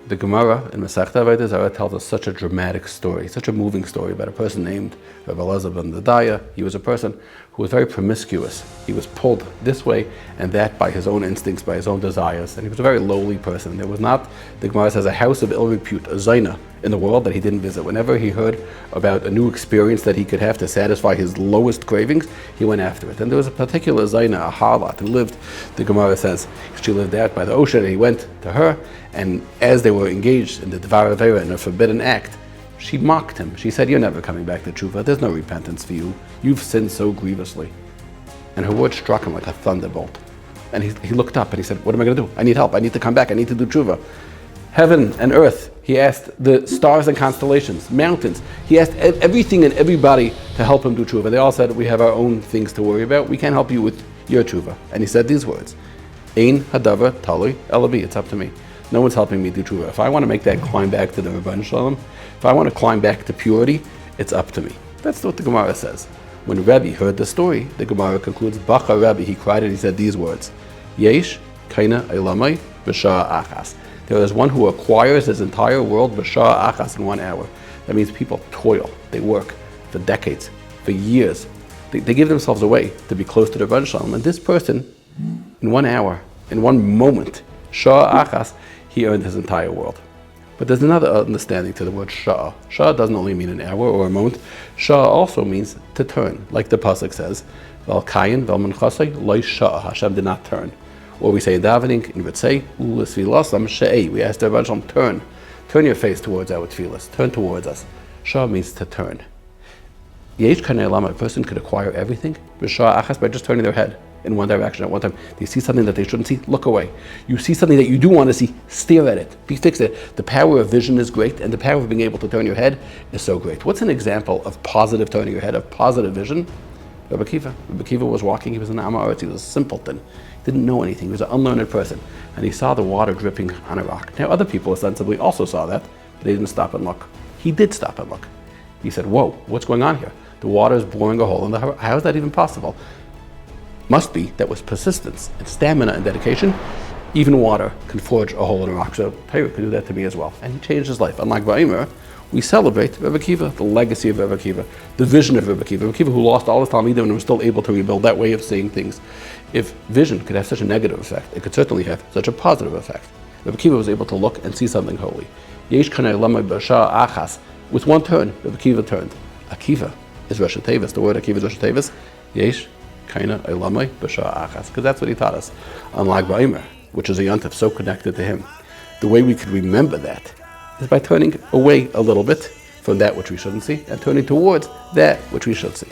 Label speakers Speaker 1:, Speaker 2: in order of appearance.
Speaker 1: The Gemara in Masechta Avodah Zarah tells us such a dramatic story, such a moving story about a person named Rabbi Elazar ben Dodaya. He was a person who was very promiscuous. He was pulled this way and that by his own instincts, by his own desires, and he was a very lowly person. There was not, the Gemara says, a house of ill repute, a zayna, in the world that he didn't visit. Whenever he heard about a new experience that he could have to satisfy his lowest cravings, he went after it. And there was a particular zayna, a harlot, who lived, the Gemara says, she lived out by the ocean, and he went to her, and as they were engaged in the Dvar Avera, in a forbidden act, she mocked him. She said, "You're never coming back to tshuva. There's no repentance for you. You've sinned so grievously." And her word struck him like a thunderbolt. And he looked up and he said, "What am I going to do? I need help. I need to come back. I need to do tshuva." Heaven and earth, he asked the stars and constellations, mountains. He asked everything and everybody to help him do tshuva. They all said, "We have our own things to worry about. We can't help you with your tshuva." And he said these words, "Ein hadavar talui elabi." It's up to me. No one's helping me do tshuva. If I want to make that climb back to the Rebbeinu Shalom, if I want to climb back to purity, it's up to me. That's what the Gemara says. When Rebbe heard the story, the Gemara concludes, Bacha Rebbe, he cried and he said these words, Yesh Kona Olamai B'Sha'a Achas. There is one who acquires his entire world B'Sha'a Achas in 1 hour. That means people toil, they work for decades, for years. They give themselves away to be close to the Rebbeinu Shalom. And this person, in 1 hour, in 1 moment, Sha'a Achas, he earned his entire world. But there's another understanding to the word Sha'a. Sha'a doesn't only mean an hour or a moment. Sha'a also means to turn. Like the pasuk says, Vel kayin vel menchasei loy sha'a. Hashem did not turn. Or we say in davening, in Ritzei, u'lesvilasam she'ei. We ask the Rebbeinu Shalom, turn your face towards our tefillas. Turn towards us. Sha'a means to turn. Yesh Kona Olamai, a person could acquire everything, B'Sha'a Achas, by just turning their head in one direction at one time. They see something that they shouldn't see, look away. You see something that you do want to see, stare at it, be fixed at it. The power of vision is great, and the power of being able to turn your head is so great. What's an example of positive turning your head, of positive vision? Rabbi Akiva. Rabbi Akiva was walking, he was an Am Haaretz, he was a simpleton. He didn't know anything, he was an unlearned person. And he saw the water dripping on a rock. Now other people ostensibly also saw that, but they didn't stop and look. He did stop and look. He said, whoa, what's going on here? The water is boring a hole in the harbor. How is that even possible? Must be that with persistence and stamina and dedication, even water can forge a hole in a rock. So Torah could do that to me as well. And he changed his life. Unlike Ba'imah, we celebrate Rabbi Akiva, the legacy of Rabbi Akiva, the vision of Rabbi Akiva. Rabbi Akiva who lost all his Talmidim and was still able to rebuild that way of seeing things. If vision could have such a negative effect, it could certainly have such a positive effect. Rabbi Akiva was able to look and see something holy. Yesh Kona Olamai B'Sha'a Achas. With one turn, Rabbi Akiva turned. Akiva is Rosh Tevis. The word Akiva is Rosh Tevis. Yesh Kona Olamai B'Sha'a Achas. Because that's what he taught us. Unlike Ba'imah, which is a yontif so connected to him. The way we could remember that is by turning away a little bit from that which we shouldn't see and turning towards that which we should see.